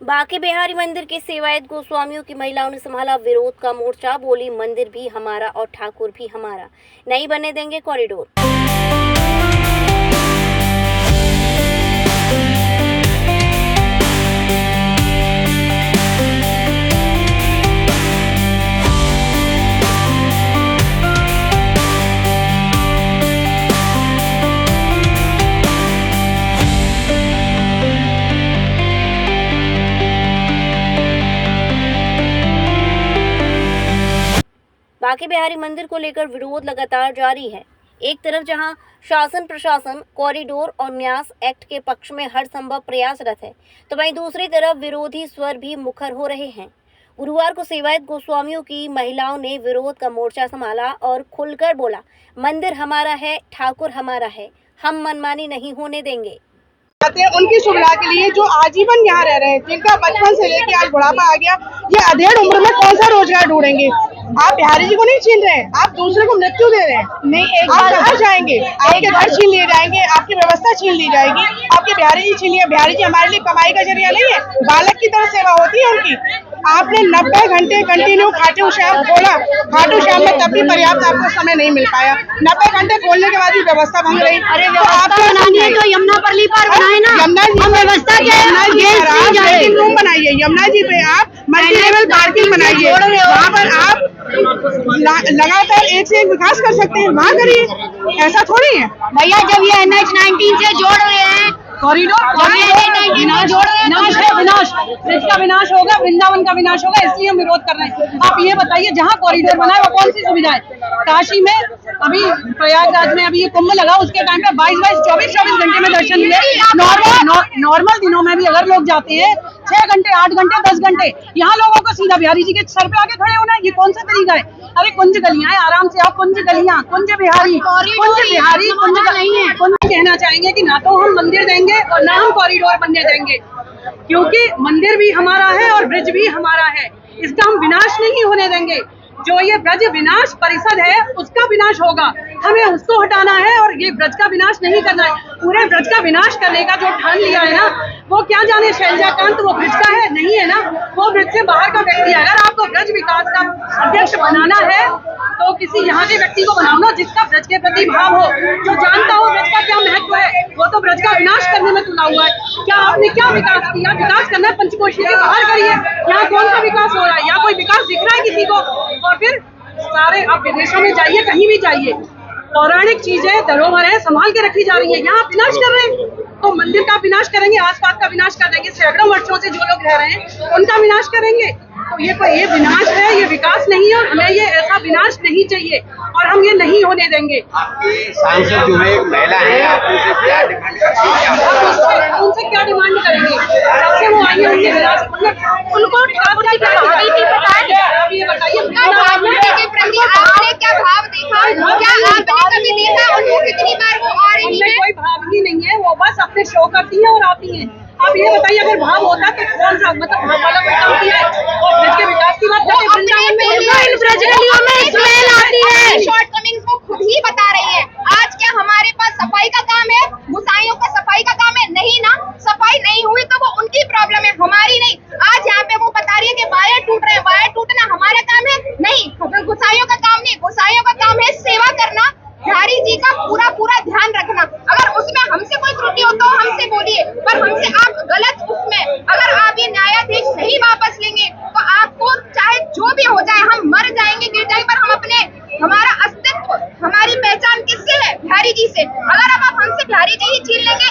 बांके बिहारी मंदिर के सेवायत गोस्वामियों की महिलाओं ने संभाला विरोध का मोर्चा। बोली, मंदिर भी हमारा और ठाकुर भी हमारा, नहीं बनने देंगे कॉरिडोर। बांके बिहारी मंदिर को लेकर विरोध लगातार जारी है। एक तरफ जहां शासन प्रशासन कॉरिडोर और न्यास एक्ट के पक्ष में हर संभव प्रयासरत है, तो वहीं दूसरी तरफ विरोधी स्वर भी मुखर हो रहे हैं। गुरुवार को सेवायत गोस्वामियों की महिलाओं ने विरोध का मोर्चा संभाला और खुलकर बोला, मंदिर हमारा है, ठाकुर हमारा है, हम मनमानी नहीं होने देंगे। उनकी सुविधा के लिए जो आजीवन यहाँ रह रहे हैं, जिनका बचपन से लेके आज बुढ़ापा आ गया, ये अधेड़ उम्र में कौन सा रोजगार ढूंढेंगे। आप बिहारी जी को नहीं छीन रहे हैं, आप दूसरे को मृत्यु दे रहे हैं। नहीं, आप कहाँ जाएंगे? आपके घर छीन लिए जाएंगे, आपकी व्यवस्था छीन ली जाएगी, आपके बिहारी जी छीन लिए। बिहारी जी हमारे लिए कमाई का जरिया नहीं है, बालक की तरह सेवा होती है उनकी। आपने 90 घंटे कंटिन्यू खाटू श्याम खोला, खाटू श्याम में तब भी पर्याप्त आपको समय नहीं मिल पाया। 90 घंटे खोलने के बाद भी व्यवस्था भंग रही। अरे व्यवस्था बनानी है तो यमुना परली पार बनाए ना। यमुना जी व्यवस्था रूम बनाइए, यमुना जी पे आप मल्टी लेवल पार्किंग बनाइए, वहाँ पर आप लगातार एक से एक विकास कर सकते हैं, वहाँ करिए। ऐसा थोड़ी है भैया, जब ये NH 19 से जोड़ रहे हैं कॉरिडोर, विनाश ब्रिज का विनाश होगा, वृंदावन का विनाश होगा, इसलिए हम विरोध कर रहे हैं। आप ये बताइए, जहाँ कॉरिडोर बना है वो कौन सी सुविधा है? काशी में अभी प्रयागराज में अभी ये कुंभ लगा, उसके टाइम पे 22-24 घंटे में दर्शन मिले। नॉर्मल दिनों में भी अगर लोग जाते हैं 6 घंटे, 8 घंटे, 10 घंटे, यहाँ लोगों को सीधा बिहारी जी के सर पे आके खड़े होना है, ये कौन सा तरीका है? अरे कुंज गलियां है, आराम से आप कुंज गलियां, कुंज बिहारी, कुंज नहीं है। कुंज कहना चाहेंगे कि ना तो हम मंदिर देंगे और ना हम कॉरिडोर बनने देंगे, क्योंकि मंदिर भी हमारा है और ब्रिज भी हमारा है, इसका हम विनाश नहीं होने देंगे। जो ये ब्रज विनाश परिषद है उसका विनाश होगा, हमें उसको हटाना है और ये ब्रज का विनाश नहीं करना है। पूरे ब्रज का विनाश करने का जो ठान लिया है ना, वो क्या जाने शैलजाकांत वो ब्रज का है, नहीं है ना, वो ब्रज से बाहर का व्यक्ति है। अगर आपको ब्रज विकास का अध्यक्ष बनाना है तो किसी यहाँ के व्यक्ति को बनाओ ना, जिसका ब्रज के प्रति भाव हो, जो जानता हो ब्रज का क्या महत्व है। वो तो ब्रज का विनाश करने में तुला हुआ है। क्या आपने क्या विकास किया? विकास करना है पंचकोशी के बाहर करिए, यहाँ कौन सा विकास हो रहा है? यहाँ कोई विकास दिख रहा है किसी को? और फिर सारे आप विदेशों में जाइए, कहीं भी जाइए, पौराणिक चीजें धरोहर है संभाल के रखी जा रही है, यहाँ विनाश कर रहे हैं। तो मंदिर का विनाश करेंगे, आसपास का विनाश कर देंगे, सैकड़ों वर्षों से जो लोग रह रहे हैं उनका विनाश करेंगे। तो ये विनाश है, ये विकास नहीं है। हमें ये ऐसा विनाश नहीं चाहिए और हम ये नहीं होने देंगे। आपकी सांसद जो है एक महिला है, आप उनसे क्या डिमांड करेंगे? उनसे क्या डिमांड करेंगे? जब से वो आई है उनके विनाश, उनको ये बताइए क्या भाव देखा? क्या आपने कभी देखा उनको कितनी बार वो आ रही है? कोई भाव ही नहीं है, वो बस अपने शो करती है और आती है। आप ये बताइए, अगर भाव होता तो कौन सा मतलब भाव वाला कोई काम किया है? और ब्रज के विकास की बात करते हैं, वृंदावन में इन ब्रज गलियों में स्मेल आती है। शॉर्टकमिंग्स वो खुद ही बता रही है। आज क्या हमारे पास सफाई का काम है? गुसाइयों का सफाई का काम है? नहीं ना, सफाई नहीं हुई तो वो उनकी प्रॉब्लम है, हमारी नहीं। आज यहाँ पे वो बता रही है कि वायर टूट रहे हैं, वायर टूटना हमारा काम है? नहीं, गुसाइयों का काम नहीं, गुसाइयों का काम है सेवा करना, बिहारी जी का पूरा ध्यान रखना। अगर उसमें हमसे कोई त्रुटि हो तो हमसे बोलिए, पर हमसे आप गलत उसमें अगर आप ये न्यायाधीश नहीं वापस लेंगे तो आपको चाहे जो भी हो जाए, हम मर जाएंगे, गिर जाएंगे, पर हम अपने हमारा अस्तित्व, हमारी पहचान किससे है? बिहारी जी से। अगर अब आप हमसे बिहारी जी ही छीन लेंगे,